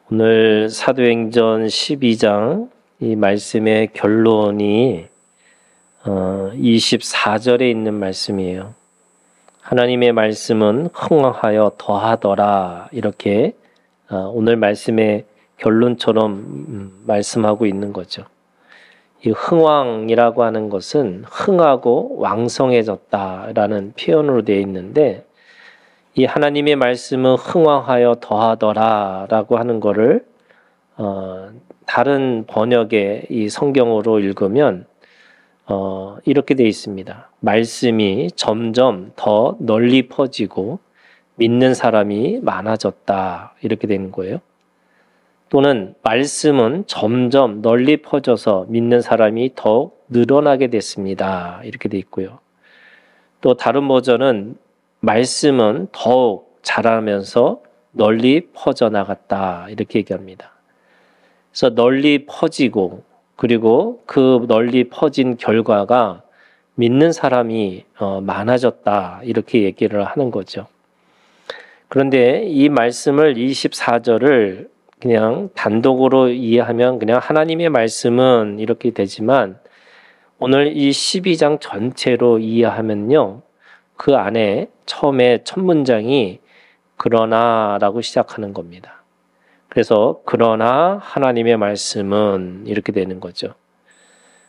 오늘 사도행전 12장 이 말씀의 결론이 24절에 있는 말씀이에요. 하나님의 말씀은 흥왕하여 더하더라, 이렇게 오늘 말씀의 결론처럼 말씀하고 있는 거죠. 이 흥왕이라고 하는 것은 흥하고 왕성해졌다라는 표현으로 되어 있는데, 이 하나님의 말씀은 흥왕하여 더하더라 라고 하는 거를 다른 번역의 이 성경으로 읽으면 이렇게 되어 있습니다. 말씀이 점점 더 널리 퍼지고 믿는 사람이 많아졌다, 이렇게 되는 거예요. 또는 말씀은 점점 널리 퍼져서 믿는 사람이 더욱 늘어나게 됐습니다, 이렇게 되어 있고요. 또 다른 버전은 말씀은 더욱 자라면서 널리 퍼져나갔다, 이렇게 얘기합니다. 그래서 널리 퍼지고, 그리고 그 널리 퍼진 결과가 믿는 사람이 많아졌다, 이렇게 얘기를 하는 거죠. 그런데 이 말씀을 24절을 그냥 단독으로 이해하면 그냥 하나님의 말씀은 이렇게 되지만, 오늘 이 12장 전체로 이해하면요, 그 안에 처음에 첫 문장이 그러나라고 시작하는 겁니다. 그래서 그러나 하나님의 말씀은 이렇게 되는 거죠.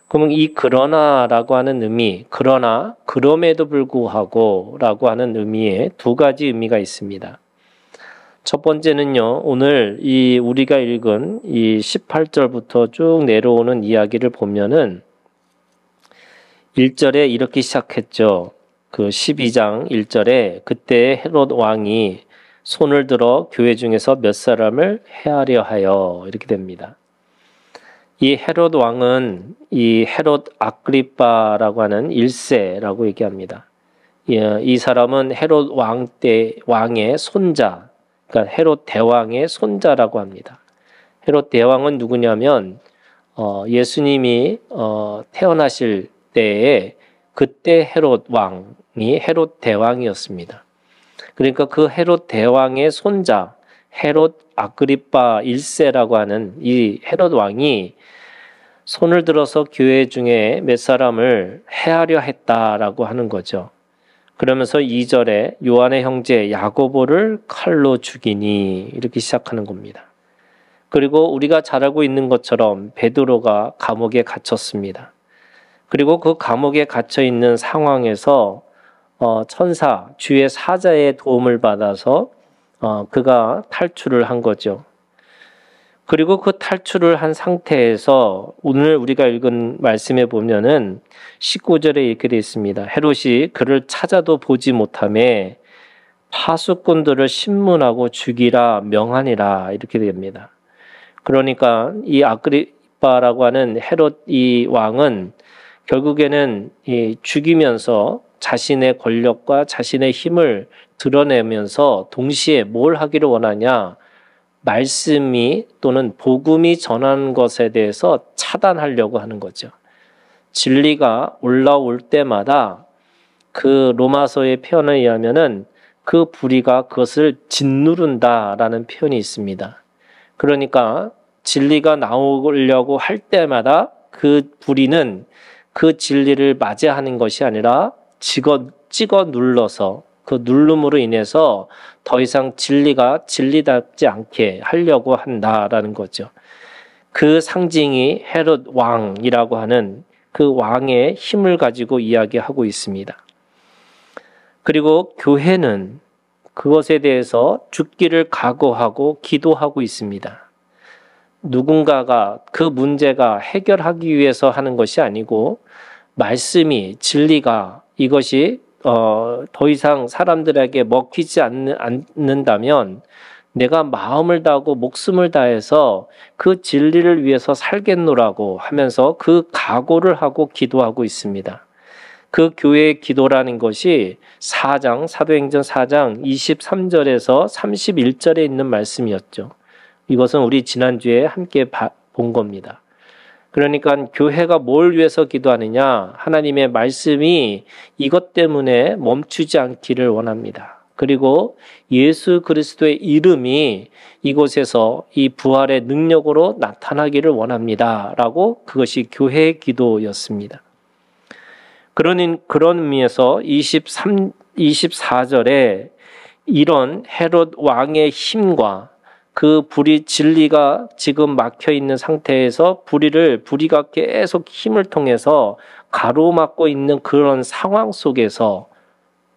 그러면 이 그러나라고 하는 의미, 그러나 그럼에도 불구하고 라고 하는 의미에 두 가지 의미가 있습니다. 첫 번째는요, 오늘 우리가 읽은 이 18절부터 쭉 내려오는 이야기를 보면은 1절에 이렇게 시작했죠. 그 12장 1절에 그때 헤롯 왕이 손을 들어 교회 중에서 몇 사람을 해하려 하여, 이렇게 됩니다. 이 헤롯 왕은 이 헤롯 아그리빠라고 하는 1세라고 얘기합니다. 이 사람은 헤롯 왕의 손자, 그러니까 헤롯 대왕의 손자라고 합니다. 헤롯 대왕은 누구냐면 예수님이 태어나실 때에 그때 헤롯 왕이 헤롯 대왕이었습니다. 그러니까 그 헤롯 대왕의 손자 헤롯 아그리빠 1세라고 하는 이 헤롯 왕이 손을 들어서 교회 중에 몇 사람을 해하려 했다라고 하는 거죠. 그러면서 2절에 요한의 형제 야고보를 칼로 죽이니, 이렇게 시작하는 겁니다. 그리고 우리가 잘 알고 있는 것처럼 베드로가 감옥에 갇혔습니다. 그리고 그 감옥에 갇혀 있는 상황에서 천사, 주의 사자의 도움을 받아서 그가 탈출을 한 거죠. 그리고 그 탈출을 한 상태에서 오늘 우리가 읽은 말씀에 보면은 19절에 이렇게 되어 있습니다. 헤롯이 그를 찾아도 보지 못하매 파수꾼들을 신문하고 죽이라 명하니라, 이렇게 됩니다. 그러니까 이 아그리빠라고 하는 헤롯 이 왕은 결국에는 죽이면서 자신의 권력과 자신의 힘을 드러내면서 동시에 뭘 하기를 원하냐? 말씀이 또는 복음이 전하는 것에 대해서 차단하려고 하는 거죠. 진리가 올라올 때마다 그 로마서의 표현에 의하면은 그 불의가 그것을 짓누른다라는 표현이 있습니다. 그러니까 진리가 나오려고 할 때마다 그 불의는 그 진리를 맞이하는 것이 아니라 찍어 눌러서 그 누름으로 인해서 더 이상 진리가 진리답지 않게 하려고 한다라는 거죠. 그 상징이 헤롯 왕이라고 하는 그 왕의 힘을 가지고 이야기하고 있습니다. 그리고 교회는 그것에 대해서 죽기를 각오하고 기도하고 있습니다. 누군가가 그 문제가 해결하기 위해서 하는 것이 아니고, 말씀이, 진리가 이것이 더 이상 사람들에게 먹히지 않는다면 내가 마음을 다하고 목숨을 다해서 그 진리를 위해서 살겠노라고 하면서 그 각오를 하고 기도하고 있습니다. 그 교회의 기도라는 것이 사도행전 4장 23절에서 31절에 있는 말씀이었죠. 이것은 우리 지난주에 함께 본 겁니다. 그러니까 교회가 뭘 위해서 기도하느냐? 하나님의 말씀이 이것 때문에 멈추지 않기를 원합니다. 그리고 예수 그리스도의 이름이 이곳에서 이 부활의 능력으로 나타나기를 원합니다. 라고 그것이 교회의 기도였습니다. 그런 의미에서 24절에 이런 헤롯 왕의 힘과 그 불이 진리가 지금 막혀 있는 상태에서 불의가 계속 힘을 통해서 가로막고 있는 그런 상황 속에서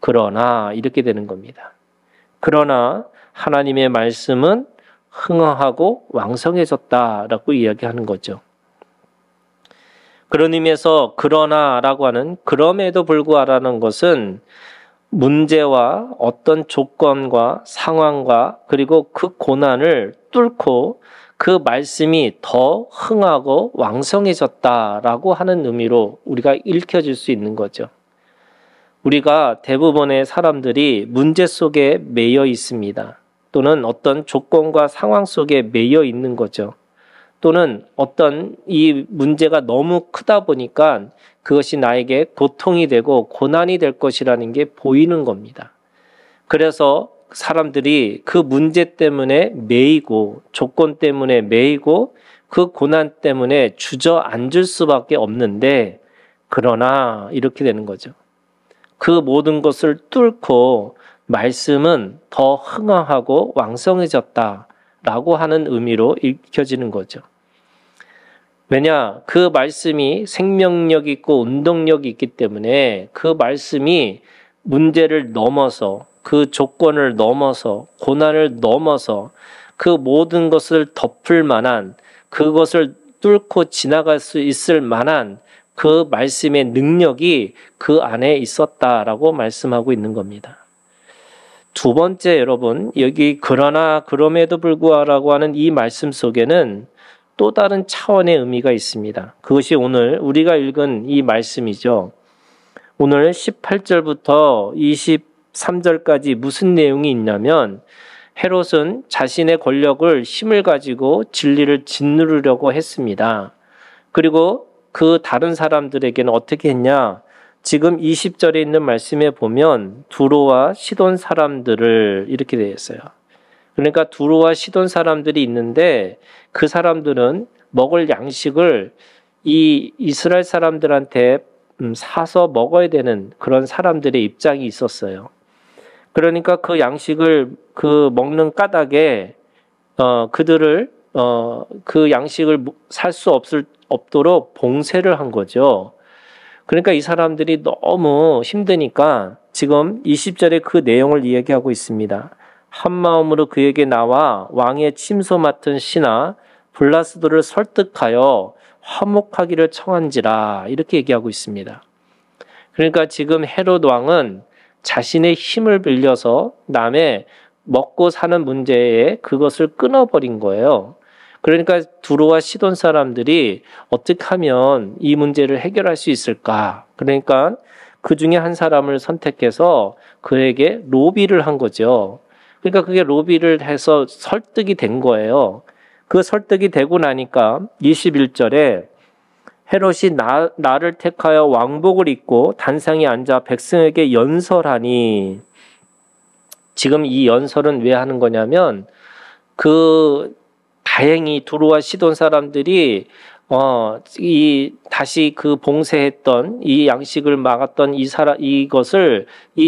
그러나 이렇게 되는 겁니다. 그러나 하나님의 말씀은 흥황하고 왕성해졌다라고 이야기하는 거죠. 그런 의미에서 그러나라고 하는 그럼에도 불구하라는 것은 문제와 어떤 조건과 상황과 그리고 그 고난을 뚫고 그 말씀이 더 흥하고 왕성해졌다라고 하는 의미로 우리가 읽혀질 수 있는 거죠. 우리가 대부분의 사람들이 문제 속에 매여 있습니다. 또는 어떤 조건과 상황 속에 매여 있는 거죠. 또는 어떤 이 문제가 너무 크다 보니까 그것이 나에게 고통이 되고 고난이 될 것이라는 게 보이는 겁니다. 그래서 사람들이 그 문제 때문에 매이고 조건 때문에 매이고 그 고난 때문에 주저앉을 수밖에 없는데 그러나 이렇게 되는 거죠. 그 모든 것을 뚫고 말씀은 더 흥황하고 왕성해졌다라고 하는 의미로 읽혀지는 거죠. 왜냐? 그 말씀이 생명력 있고 운동력이 있기 때문에 그 말씀이 문제를 넘어서 그 조건을 넘어서 고난을 넘어서 그 모든 것을 덮을 만한 그것을 뚫고 지나갈 수 있을 만한 그 말씀의 능력이 그 안에 있었다라고 말씀하고 있는 겁니다. 두 번째 여러분, 여기 그러나 그럼에도 불구하라고 하는 이 말씀 속에는 또 다른 차원의 의미가 있습니다. 그것이 오늘 우리가 읽은 이 말씀이죠. 오늘 18절부터 23절까지 무슨 내용이 있냐면 헤롯은 자신의 권력을 힘을 가지고 진리를 짓누르려고 했습니다. 그리고 그 다른 사람들에게는 어떻게 했냐? 지금 20절에 있는 말씀에 보면 두로와 시돈 사람들을 이렇게 되어 있어요. 그러니까 두로와 시돈 사람들이 있는데 그 사람들은 먹을 양식을 이 이스라엘 사람들한테 사서 먹어야 되는 그런 사람들의 입장이 있었어요. 그러니까 그 양식을 그 먹는 까닭에 그들을 그 양식을 살 수 없도록 봉쇄를 한 거죠. 그러니까 이 사람들이 너무 힘드니까 지금 20절에 그 내용을 이야기하고 있습니다. 한 마음으로 그에게 나와 왕의 침소 맡은 신하 블라스도를 설득하여 화목하기를 청한지라 이렇게 얘기하고 있습니다. 그러니까 지금 헤롯 왕은 자신의 힘을 빌려서 남의 먹고 사는 문제에 그것을 끊어버린 거예요. 그러니까 두로와 시돈 사람들이 어떻게 하면 이 문제를 해결할 수 있을까? 그러니까 그 중에 한 사람을 선택해서 그에게 로비를 한 거죠. 그러니까 그게 로비를 해서 설득이 된 거예요. 그 설득이 되고 나니까 21절에 헤롯이 나를 택하여 왕복을 입고 단상에 앉아 백성에게 연설하니, 지금 이 연설은 왜 하는 거냐면 다행히 두로와 시돈 사람들이 다시 그 봉쇄했던 이 양식을 막았던 이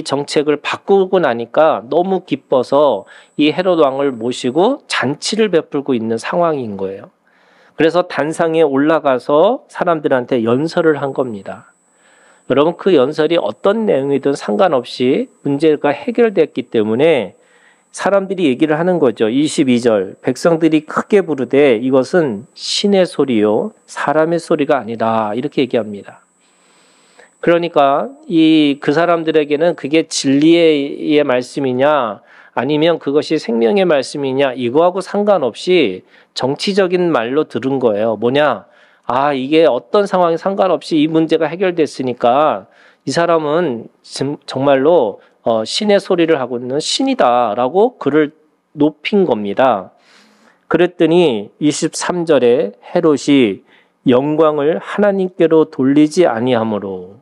정책을 바꾸고 나니까 너무 기뻐서 이 헤롯 왕을 모시고 잔치를 베풀고 있는 상황인 거예요. 그래서 단상에 올라가서 사람들한테 연설을 한 겁니다. 여러분, 그 연설이 어떤 내용이든 상관없이 문제가 해결됐기 때문에 사람들이 얘기를 하는 거죠. 22절, 백성들이 크게 부르되 이것은 신의 소리요 사람의 소리가 아니다, 이렇게 얘기합니다. 그러니까 그 사람들에게는 그게 진리의 말씀이냐 아니면 그것이 생명의 말씀이냐 이거하고 상관없이 정치적인 말로 들은 거예요. 뭐냐? 이게 어떤 상황에 상관없이 이 문제가 해결됐으니까 이 사람은 정말로 신의 소리를 하고 있는 신이다라고 그를 높인 겁니다. 그랬더니 23절에 헤롯이 영광을 하나님께로 돌리지 아니하므로,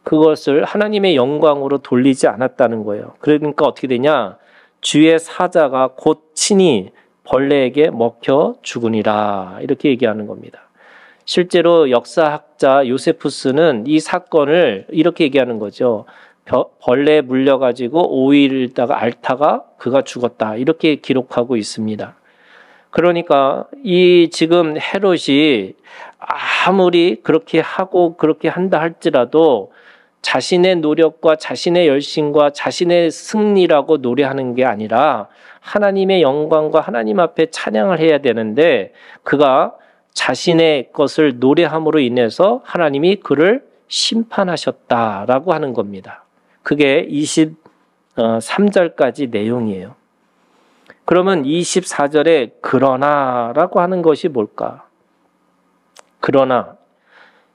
그것을 하나님의 영광으로 돌리지 않았다는 거예요. 그러니까 어떻게 되냐? 주의 사자가 곧 친히 벌레에게 먹혀 죽으니라 이렇게 얘기하는 겁니다. 실제로 역사학자 요세푸스는 이 사건을 이렇게 얘기하는 거죠. 벌레에 물려가지고 5일 있다가 앓다가 그가 죽었다 이렇게 기록하고 있습니다. 그러니까 이 지금 헤롯이 아무리 그렇게 하고 그렇게 한다 할지라도 자신의 노력과 자신의 열심과 자신의 승리라고 노래하는 게 아니라 하나님의 영광과 하나님 앞에 찬양을 해야 되는데 그가 자신의 것을 노래함으로 인해서 하나님이 그를 심판하셨다라고 하는 겁니다. 그게 23절까지 내용이에요. 그러면 24절에 그러나라고 하는 것이 뭘까? 그러나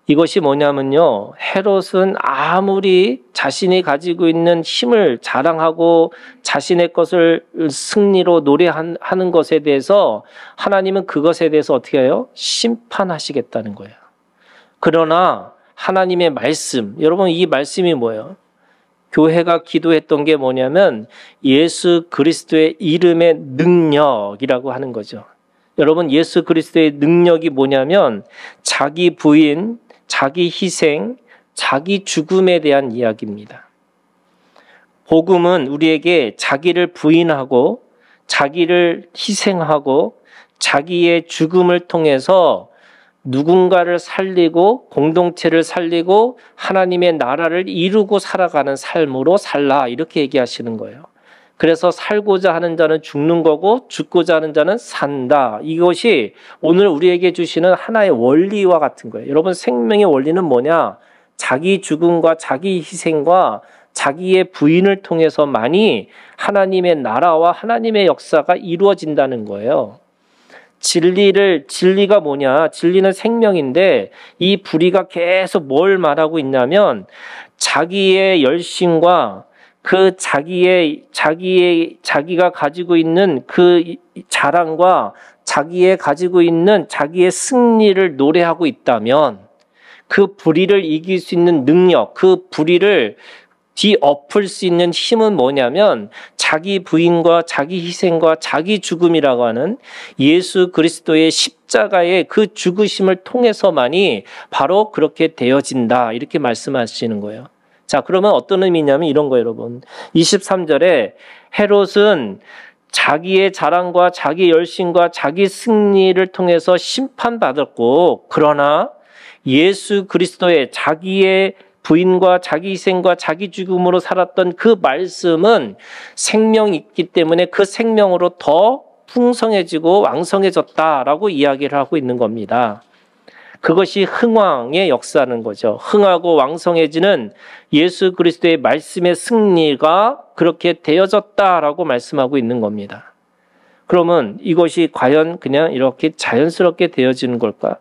이것이 뭐냐면요. 헤롯은 아무리 자신이 가지고 있는 힘을 자랑하고 자신의 것을 승리로 노래하는 것에 대해서 하나님은 그것에 대해서 어떻게 해요? 심판하시겠다는 거예요. 그러나 하나님의 말씀, 여러분 이 말씀이 뭐예요? 교회가 기도했던 게 뭐냐면 예수 그리스도의 이름의 능력이라고 하는 거죠. 여러분 예수 그리스도의 능력이 뭐냐면 자기 부인, 자기 희생, 자기 죽음에 대한 이야기입니다. 복음은 우리에게 자기를 부인하고 자기를 희생하고 자기의 죽음을 통해서 누군가를 살리고 공동체를 살리고 하나님의 나라를 이루고 살아가는 삶으로 살라 이렇게 얘기하시는 거예요. 그래서 살고자 하는 자는 죽는 거고 죽고자 하는 자는 산다. 이것이 오늘 우리에게 주시는 하나의 원리와 같은 거예요. 여러분 생명의 원리는 뭐냐? 자기 죽음과 자기 희생과 자기의 부인을 통해서만이 하나님의 나라와 하나님의 역사가 이루어진다는 거예요. 진리가 뭐냐? 진리는 생명인데 이 불의가 계속 뭘 말하고 있냐면 자기의 열심과 그 자기가 가지고 있는 그 자랑과 자기의 가지고 있는 자기의 승리를 노래하고 있다면 그 불의를 이길 수 있는 능력, 그 불의를 뒤엎을 수 있는 힘은 뭐냐면 자기 부인과 자기 희생과 자기 죽음이라고 하는 예수 그리스도의 십자가의 그 죽으심을 통해서만이 바로 그렇게 되어진다 이렇게 말씀하시는 거예요. 자, 그러면 어떤 의미냐면 이런 거예요, 여러분. 23절에 헤롯은 자기의 자랑과 자기 열심과 자기 승리를 통해서 심판받았고 그러나 예수 그리스도의 자기의 부인과 자기 희생과 자기 죽음으로 살았던 그 말씀은 생명이 있기 때문에 그 생명으로 더 풍성해지고 왕성해졌다라고 이야기를 하고 있는 겁니다. 그것이 흥왕의 역사는 거죠. 흥하고 왕성해지는 예수 그리스도의 말씀의 승리가 그렇게 되어졌다라고 말씀하고 있는 겁니다. 그러면 이것이 과연 그냥 이렇게 자연스럽게 되어지는 걸까?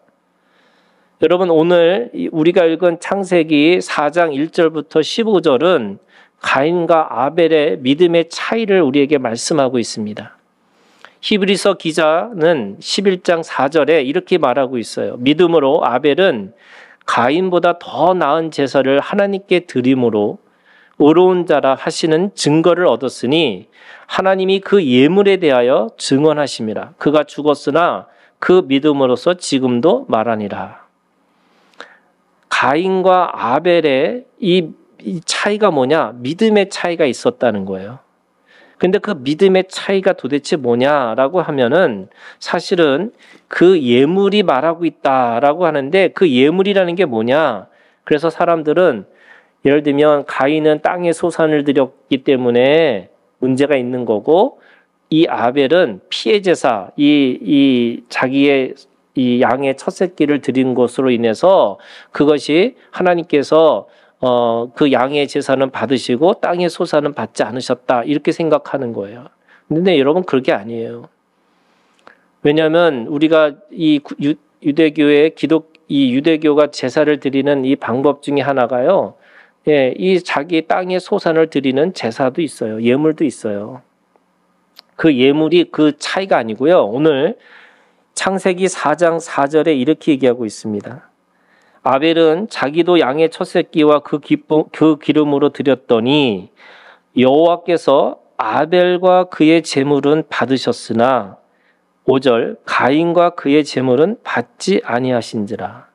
여러분 오늘 우리가 읽은 창세기 4장 1절부터 15절은 가인과 아벨의 믿음의 차이를 우리에게 말씀하고 있습니다. 히브리서 기자는 11장 4절에 이렇게 말하고 있어요. 믿음으로 아벨은 가인보다 더 나은 제사를 하나님께 드림으로 의로운 자라 하시는 증거를 얻었으니 하나님이 그 예물에 대하여 증언하심이라. 그가 죽었으나 그 믿음으로서 지금도 말하니라. 가인과 아벨의 이 차이가 뭐냐? 믿음의 차이가 있었다는 거예요. 근데 그 믿음의 차이가 도대체 뭐냐라고 하면은 사실은 그 예물이 말하고 있다라고 하는데 그 예물이라는 게 뭐냐? 그래서 사람들은 예를 들면 가인은 땅에 소산을 드렸기 때문에 문제가 있는 거고 이 아벨은 피해 제사, 이 자기의 이 양의 첫 새끼를 드린 것으로 인해서 그것이 하나님께서 그 양의 제사는 받으시고 땅의 소산은 받지 않으셨다 이렇게 생각하는 거예요. 근데 여러분 그게 아니에요. 왜냐하면 우리가 이 유대교의 이 유대교가 제사를 드리는 이 방법 중에 하나가요. 예, 이 자기 땅의 소산을 드리는 제사도 있어요. 예물도 있어요. 그 예물이 그 차이가 아니고요. 오늘 창세기 4장 4절에 이렇게 얘기하고 있습니다. 아벨은 자기도 양의 첫 새끼와 그 기름으로 드렸더니 여호와께서 아벨과 그의 제물은 받으셨으나 5절 가인과 그의 제물은 받지 아니하신지라.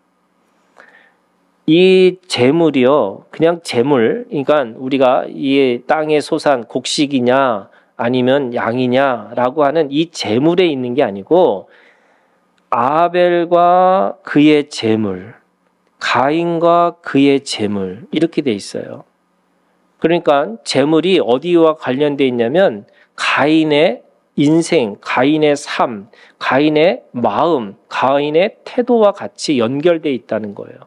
이 제물이요, 그냥 제물, 그러니까 우리가 이 땅의 소산 곡식이냐 아니면 양이냐라고 하는 이 제물에 있는 게 아니고 아벨과 그의 제물, 가인과 그의 제물 이렇게 돼 있어요. 그러니까 제물이 어디와 관련돼 있냐면 가인의 인생, 가인의 삶, 가인의 마음, 가인의 태도와 같이 연결돼 있다는 거예요.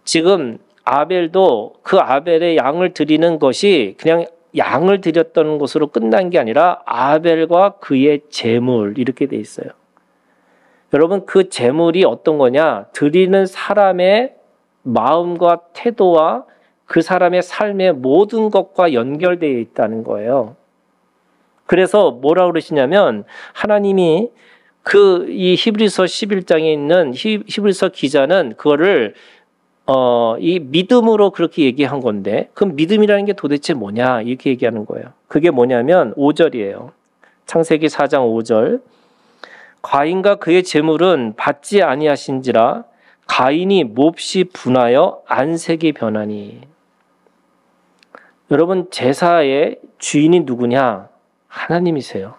지금 아벨도 그 아벨의 양을 드리는 것이 그냥 양을 드렸던 것으로 끝난 게 아니라 아벨과 그의 제물 이렇게 돼 있어요. 여러분 그 제물이 어떤 거냐? 드리는 사람의 마음과 태도와 그 사람의 삶의 모든 것과 연결되어 있다는 거예요. 그래서 뭐라고 그러시냐면 하나님이 이 히브리서 11장에 있는 히브리서 기자는 그거를 이 믿음으로 그렇게 얘기한 건데 그 믿음이라는 게 도대체 뭐냐 이렇게 얘기하는 거예요. 그게 뭐냐면 5절이에요. 창세기 4장 5절 가인과 그의 제물은 받지 아니하신지라 가인이 몹시 분하여 안색이 변하니. 여러분 제사의 주인이 누구냐? 하나님이세요.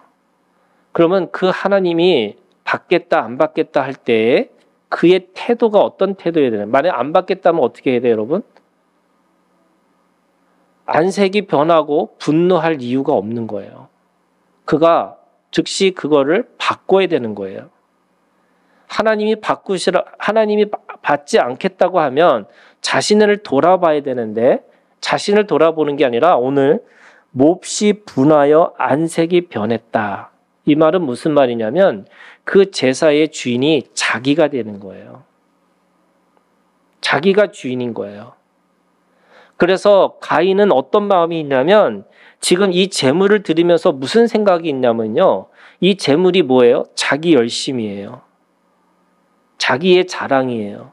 그러면 그 하나님이 받겠다 안 받겠다 할 때에 그의 태도가 어떤 태도여야 되나요? 만약에 안 받겠다면 어떻게 해야 돼요, 여러분? 안색이 변하고 분노할 이유가 없는 거예요. 그가 즉시 그거를 바꿔야 되는 거예요. 하나님이 받지 않겠다고 하면 자신을 돌아봐야 되는데 자신을 돌아보는 게 아니라 오늘 몹시 분하여 안색이 변했다. 이 말은 무슨 말이냐면 그 제사의 주인이 자기가 되는 거예요. 자기가 주인인 거예요. 그래서 가인은 어떤 마음이 있냐면 지금 이 제물을 드리면서 무슨 생각이 있냐면요. 이 제물이 뭐예요? 자기 열심이에요. 자기의 자랑이에요.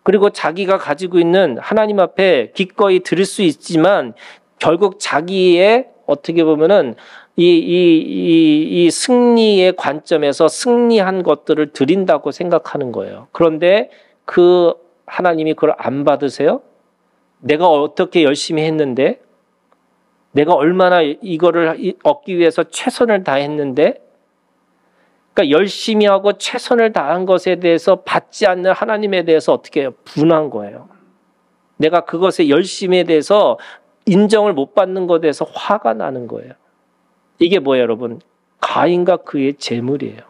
그리고 자기가 가지고 있는 하나님 앞에 기꺼이 드릴 수 있지만 결국 자기의 어떻게 보면은 이 승리의 관점에서 승리한 것들을 드린다고 생각하는 거예요. 그런데 그 하나님이 그걸 안 받으세요? 내가 어떻게 열심히 했는데 내가 얼마나 이거를 얻기 위해서 최선을 다했는데 그러니까 열심히 하고 최선을 다한 것에 대해서 받지 않는 하나님에 대해서 어떻게 해요? 분한 거예요. 내가 그것의 열심에 대해서 인정을 못 받는 것에 대해서 화가 나는 거예요. 이게 뭐예요, 여러분? 가인과 그의 제물이에요.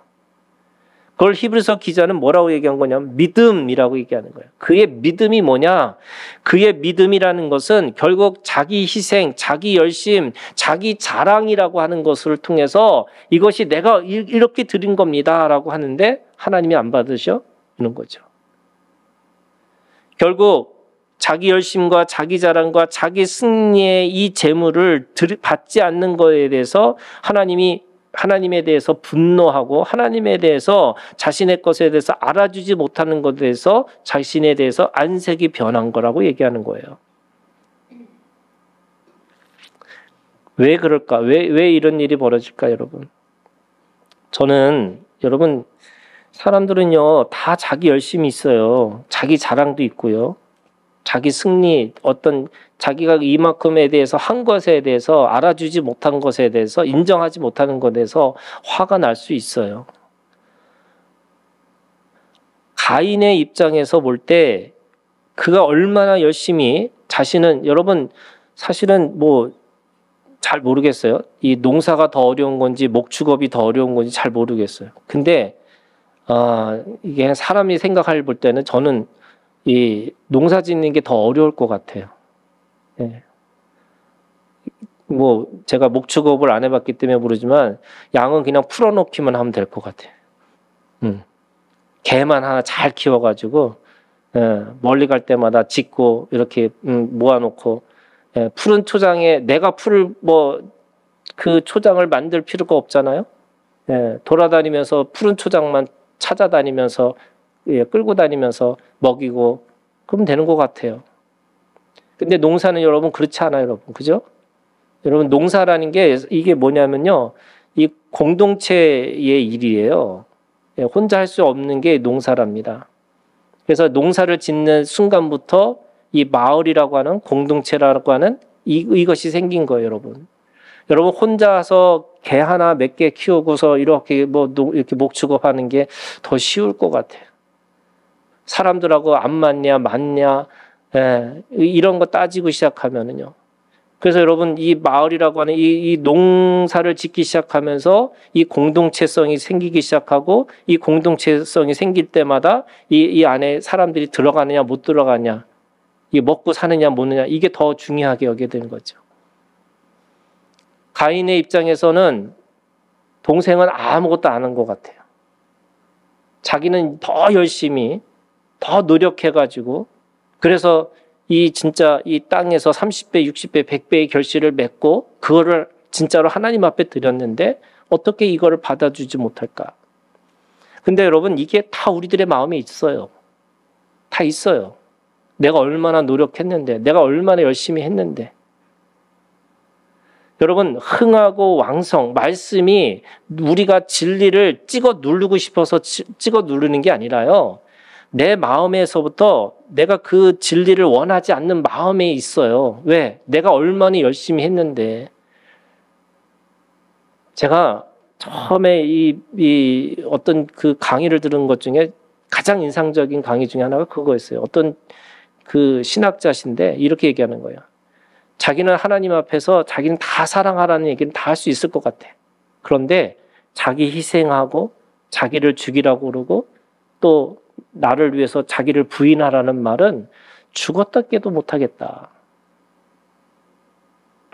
그걸 히브리서 기자는 뭐라고 얘기한 거냐면 믿음이라고 얘기하는 거예요. 그의 믿음이 뭐냐? 그의 믿음이라는 것은 결국 자기 희생, 자기 열심, 자기 자랑이라고 하는 것을 통해서 이것이 내가 이렇게 드린 겁니다 라고 하는데 하나님이 안 받으셔? 이런 거죠. 결국 자기 열심과 자기 자랑과 자기 승리의 이 재물을 받지 않는 것에 대해서 하나님에 대해서 분노하고 하나님에 대해서 자신의 것에 대해서 알아주지 못하는 것에 대해서 자신에 대해서 안색이 변한 거라고 얘기하는 거예요. 왜 그럴까? 왜 이런 일이 벌어질까, 여러분? 저는 여러분 사람들은요 다 자기 열심이 있어요. 자기 자랑도 있고요. 자기 승리, 어떤 자기가 이만큼에 대해서 한 것에 대해서 알아주지 못한 것에 대해서 인정하지 못하는 것에 대해서 화가 날 수 있어요. 가인의 입장에서 볼 때 그가 얼마나 열심히 자신은 여러분 사실은 뭐 잘 모르겠어요. 이 농사가 더 어려운 건지 목축업이 더 어려운 건지 잘 모르겠어요. 근데 이게 사람이 생각할 볼 때는 저는 이 농사 짓는 게 더 어려울 것 같아요. 예. 뭐 제가 목축업을 안 해봤기 때문에 모르지만 양은 그냥 풀어놓기만 하면 될 것 같아요. 개만 하나 잘 키워가지고 멀리 갈 때마다 짓고 이렇게 모아놓고 푸른 초장에 내가 풀을 그 초장을 만들 필요가 없잖아요. 돌아다니면서 푸른 초장만 찾아다니면서 끌고 다니면서 먹이고 그러면 되는 것 같아요. 근데 농사는 여러분 그렇지 않아요, 여러분. 그죠? 여러분 농사라는 게 이게 뭐냐면요. 이 공동체의 일이에요. 혼자 할 수 없는 게 농사랍니다. 그래서 농사를 짓는 순간부터 이 마을이라고 하는 공동체라고 하는 이것이 생긴 거예요, 여러분. 여러분 혼자서 개 하나 몇 개 키우고서 이렇게 이렇게 목축업하는 게 더 쉬울 것 같아요. 사람들하고 안 맞냐, 이런 거 따지고 시작하면은요. 그래서 여러분 이 마을이라고 하는 이 농사를 짓기 시작하면서 이 공동체성이 생기기 시작하고 이 공동체성이 생길 때마다 이 안에 사람들이 들어가느냐 못 들어가냐, 이 먹고 사느냐 못 느냐, 이게 더 중요하게 여기게 되는 거죠. 가인의 입장에서는 동생은 아무것도 안 한 것 같아요. 자기는 더 열심히 더 노력해가지고 그래서 진짜 이 땅에서 30배, 60배, 100배의 결실을 맺고 그거를 진짜로 하나님 앞에 드렸는데 어떻게 이거를 받아주지 못할까? 근데 여러분 이게 다 우리들의 마음에 있어요. 다 있어요. 내가 얼마나 노력했는데, 내가 얼마나 열심히 했는데. 여러분 흥하고 왕성, 말씀이 우리가 진리를 찍어 누르고 싶어서 찍어 누르는 게 아니라요. 내 마음에서부터 내가 그 진리를 원하지 않는 마음에 있어요. 왜? 내가 얼마나 열심히 했는데. 제가 처음에 이 어떤 그 강의를 들은 것 중에 가장 인상적인 강의 중에 하나가 그거였어요. 어떤 그 신학자신데 이렇게 얘기하는 거예요. 자기는 하나님 앞에서 자기는 다 사랑하라는 얘기는 다 할 수 있을 것 같아. 그런데 자기 희생하고 자기를 죽이라고 그러고 또 나를 위해서 자기를 부인하라는 말은 죽었다 깨도 못하겠다.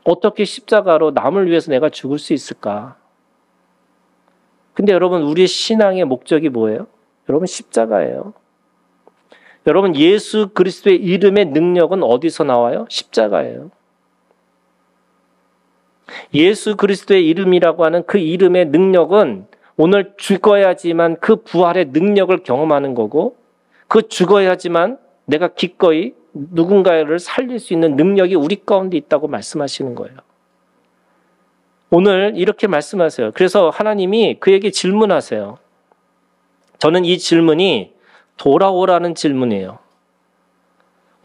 어떻게 십자가로 남을 위해서 내가 죽을 수 있을까? 근데 여러분 우리의 신앙의 목적이 뭐예요? 여러분 십자가예요. 여러분 예수 그리스도의 이름의 능력은 어디서 나와요? 십자가예요. 예수 그리스도의 이름이라고 하는 그 이름의 능력은 오늘 죽어야지만 그 부활의 능력을 경험하는 거고 그 죽어야지만 내가 기꺼이 누군가를 살릴 수 있는 능력이 우리 가운데 있다고 말씀하시는 거예요. 오늘 이렇게 말씀하세요. 그래서 하나님이 그에게 질문하세요. 저는 이 질문이 돌아오라는 질문이에요.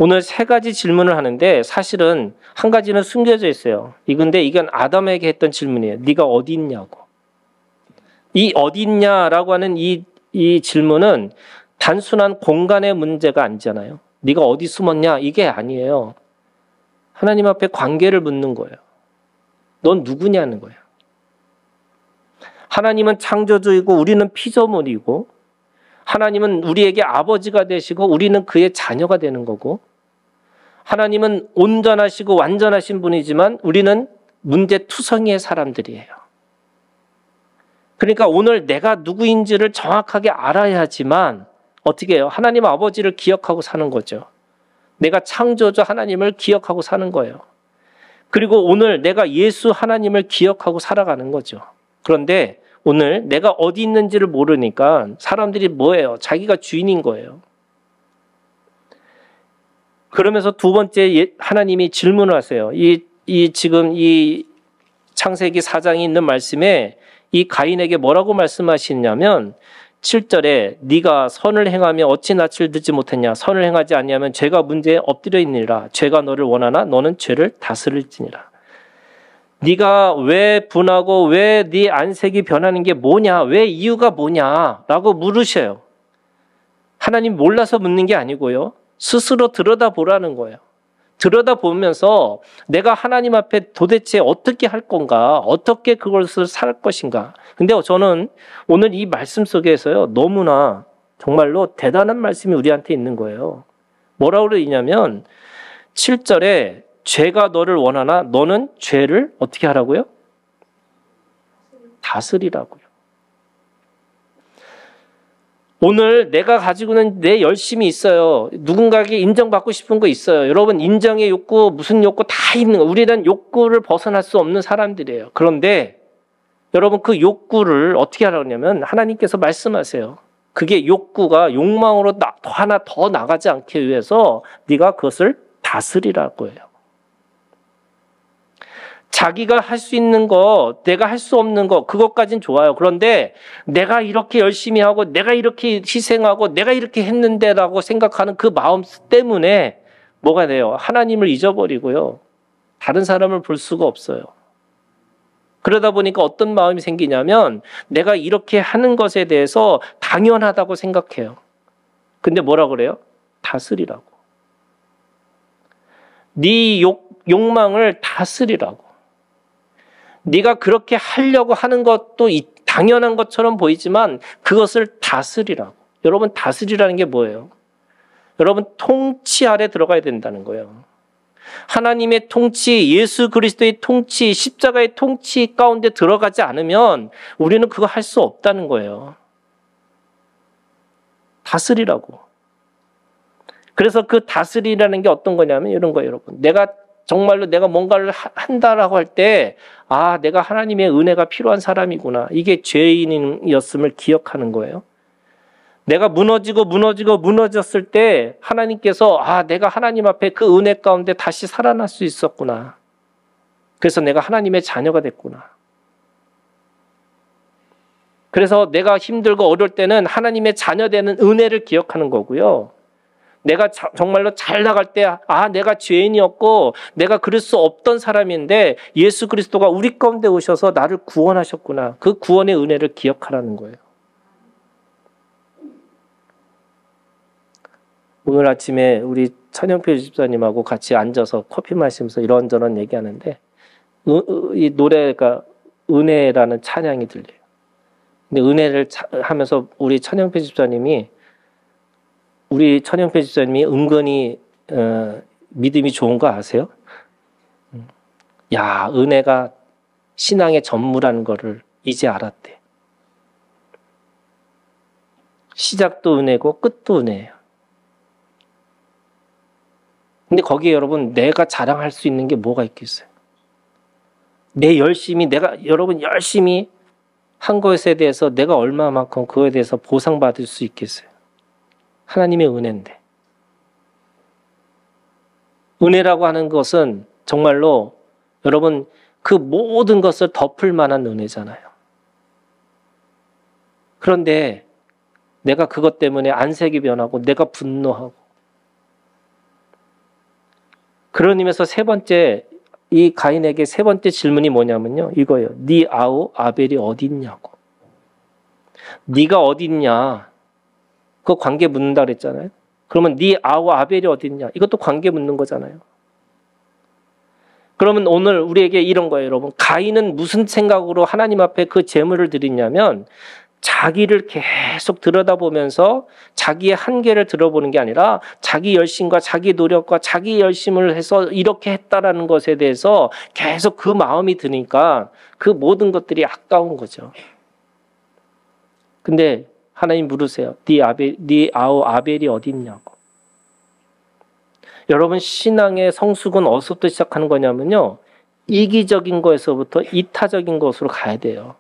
오늘 세 가지 질문을 하는데 사실은 한 가지는 숨겨져 있어요. 근데 이건 아담에게 했던 질문이에요. 네가 어디 있냐고. 이 어디 있냐라고 하는 이 질문은 단순한 공간의 문제가 아니잖아요. 네가 어디 숨었냐 이게 아니에요. 하나님 앞에 관계를 묻는 거예요. 넌 누구냐는 거예요. 하나님은 창조주이고 우리는 피조물이고 하나님은 우리에게 아버지가 되시고 우리는 그의 자녀가 되는 거고 하나님은 온전하시고 완전하신 분이지만 우리는 문제투성이의 사람들이에요. 그러니까 오늘 내가 누구인지를 정확하게 알아야지만 어떻게 해요? 하나님 아버지를 기억하고 사는 거죠. 내가 창조주 하나님을 기억하고 사는 거예요. 그리고 오늘 내가 예수 하나님을 기억하고 살아가는 거죠. 그런데 오늘 내가 어디 있는지를 모르니까 사람들이 뭐예요? 자기가 주인인 거예요. 그러면서 두 번째 하나님이 질문을 하세요. 지금 이 창세기 4장에 있는 말씀에 이 가인에게 뭐라고 말씀하시냐면 7절에 네가 선을 행하며 어찌 낯을 듣지 못했냐. 선을 행하지 않냐면 죄가 문제에 엎드려 있느니라. 죄가 너를 원하나 너는 죄를 다스릴지니라. 네가 왜 분하고 왜 네 안색이 변하는 게 뭐냐, 왜 이유가 뭐냐라고 물으셔요. 하나님 몰라서 묻는 게 아니고요. 스스로 들여다보라는 거예요. 들여다보면서 내가 하나님 앞에 도대체 어떻게 할 건가, 어떻게 그것을 살 것인가. 근데 저는 오늘 이 말씀 속에서요, 너무나 정말로 대단한 말씀이 우리한테 있는 거예요. 뭐라고 그러냐면 7절에 죄가 너를 원하나 너는 죄를 어떻게 하라고요? 다스리라고요. 오늘 내가 가지고는 내 열심이 있어요. 누군가에게 인정받고 싶은 거 있어요. 여러분 인정의 욕구, 무슨 욕구 다 있는 거. 우리는 욕구를 벗어날 수 없는 사람들이에요. 그런데 여러분 그 욕구를 어떻게 하라고 하냐면 하나님께서 말씀하세요. 그게 욕구가 욕망으로 하나 더 나가지 않기 위해서 네가 그것을 다스리라고 해요. 자기가 할 수 있는 거, 내가 할 수 없는 거, 그것까진 좋아요. 그런데 내가 이렇게 열심히 하고 내가 이렇게 희생하고 내가 이렇게 했는데라고 생각하는 그 마음 때문에 뭐가 돼요? 하나님을 잊어버리고요. 다른 사람을 볼 수가 없어요. 그러다 보니까 어떤 마음이 생기냐면 내가 이렇게 하는 것에 대해서 당연하다고 생각해요. 근데 뭐라 그래요? 다스리라고. 네 욕망을 다스리라고. 네가 그렇게 하려고 하는 것도 당연한 것처럼 보이지만 그것을 다스리라고. 여러분, 다스리라는 게 뭐예요? 여러분, 통치 아래 들어가야 된다는 거예요. 하나님의 통치, 예수 그리스도의 통치, 십자가의 통치 가운데 들어가지 않으면 우리는 그거 할 수 없다는 거예요. 다스리라고. 그래서 그 다스리라는 게 어떤 거냐면 이런 거예요, 여러분. 정말로 내가 뭔가를 한다라고 할 때, 아, 내가 하나님의 은혜가 필요한 사람이구나. 이게 죄인이었음을 기억하는 거예요. 내가 무너졌을 때 하나님께서 아, 내가 하나님 앞에 그 은혜 가운데 다시 살아날 수 있었구나. 그래서 내가 하나님의 자녀가 됐구나. 그래서 내가 힘들고 어려울 때는 하나님의 자녀 되는 은혜를 기억하는 거고요. 내가 정말로 잘 나갈 때 아, 내가 죄인이었고 내가 그럴 수 없던 사람인데 예수 그리스도가 우리 가운데 오셔서 나를 구원하셨구나. 그 구원의 은혜를 기억하라는 거예요. 오늘 아침에 우리 천영표 집사님하고 같이 앉아서 커피 마시면서 이런저런 얘기하는데 이 노래가 은혜라는 찬양이 들려요. 근데 은혜를 하면서 우리 천영표 집사님이 은근히 믿음이 좋은 거 아세요? 야, 은혜가 신앙의 전무라는 거를 이제 알았대. 시작도 은혜고 끝도 은혜예요. 근데 거기에 여러분 내가 자랑할 수 있는 게 뭐가 있겠어요? 여러분 열심히 한 것에 대해서 내가 얼마만큼 그거에 대해서 보상받을 수 있겠어요? 하나님의 은혜인데. 은혜라고 하는 것은 정말로 여러분 그 모든 것을 덮을 만한 은혜잖아요. 그런데 내가 그것 때문에 안색이 변하고 내가 분노하고 그런 의미에서 이 가인에게 세 번째 질문이 뭐냐면요. 이거예요. 네 아우 아벨이 어디 있냐고. 네가 어디 있냐. 그거 관계 묻는다 그랬잖아요. 그러면 네 아우 아벨이 어디 있냐. 이것도 관계 묻는 거잖아요. 그러면 오늘 우리에게 이런 거예요, 여러분. 가인은 무슨 생각으로 하나님 앞에 그 제물을 드리냐면 자기를 계속 들여다보면서 자기의 한계를 들어보는 게 아니라 자기 열심과 자기 노력과 자기 열심을 해서 이렇게 했다라는 것에 대해서 계속 그 마음이 드니까 그 모든 것들이 아까운 거죠. 근데 하나님 물으세요. 네 아우 아벨이 어디 있냐고. 여러분 신앙의 성숙은 어디서부터 시작하는 거냐면요. 이기적인 거에서부터 이타적인 것으로 가야 돼요.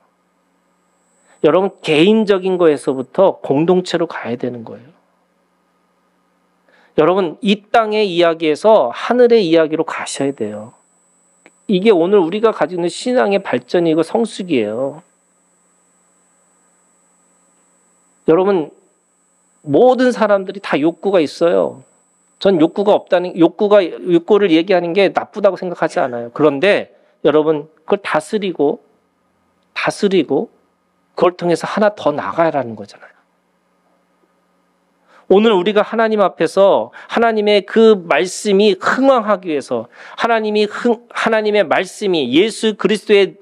여러분 개인적인 거에서부터 공동체로 가야 되는 거예요. 여러분 이 땅의 이야기에서 하늘의 이야기로 가셔야 돼요. 이게 오늘 우리가 가지고 있는 신앙의 발전이고 성숙이에요. 여러분 모든 사람들이 다 욕구가 있어요. 전 욕구를 얘기하는 게 나쁘다고 생각하지 않아요. 그런데 여러분 그걸 다스리고 그걸 통해서 하나 더 나가라는 거잖아요. 오늘 우리가 하나님 앞에서 하나님의 그 말씀이 흥왕하기 위해서 하나님의 말씀이 예수 그리스도의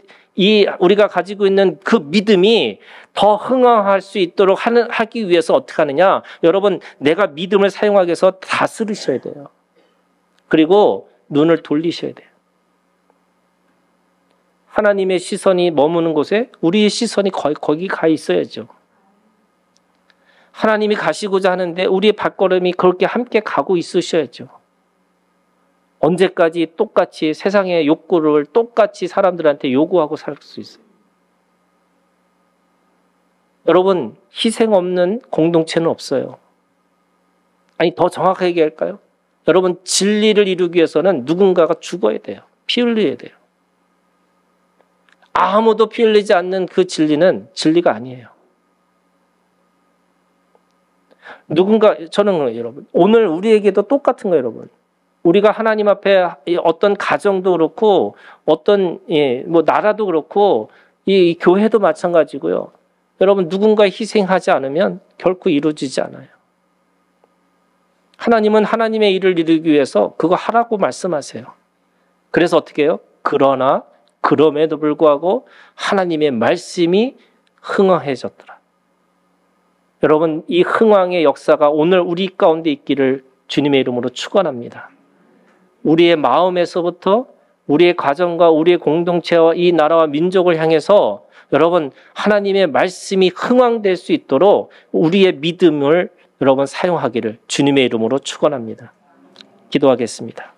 우리가 가지고 있는 그 믿음이 더 흥왕할 수 있도록 하기 위해서 어떻게 하느냐? 여러분 내가 믿음을 사용하기 위해서 다스리셔야 돼요. 그리고 눈을 돌리셔야 돼요. 하나님의 시선이 머무는 곳에 우리의 시선이 거기 가 있어야죠. 하나님이 가시고자 하는데 우리의 발걸음이 그렇게 함께 가고 있으셔야죠. 언제까지 똑같이 세상의 욕구를 똑같이 사람들한테 요구하고 살 수 있어요? 여러분, 희생 없는 공동체는 없어요. 아니, 더 정확하게 얘기할까요? 여러분, 진리를 이루기 위해서는 누군가가 죽어야 돼요. 피 흘려야 돼요. 아무도 피 흘리지 않는 그 진리는 진리가 아니에요. 저는 여러분, 오늘 우리에게도 똑같은 거예요, 여러분. 우리가 하나님 앞에 어떤 가정도 그렇고, 어떤, 뭐, 나라도 그렇고, 이 교회도 마찬가지고요. 여러분, 누군가 희생하지 않으면 결코 이루어지지 않아요. 하나님은 하나님의 일을 이루기 위해서 그거 하라고 말씀하세요. 그래서 어떻게 해요? 그러나 그럼에도 불구하고 하나님의 말씀이 흥황해졌더라. 여러분, 이 흥황의 역사가 오늘 우리 가운데 있기를 주님의 이름으로 축원합니다. 우리의 마음에서부터 우리의 가정과 우리의 공동체와 이 나라와 민족을 향해서 여러분, 하나님의 말씀이 흥황될 수 있도록 우리의 믿음을 여러분 사용하기를 주님의 이름으로 축원합니다. 기도하겠습니다.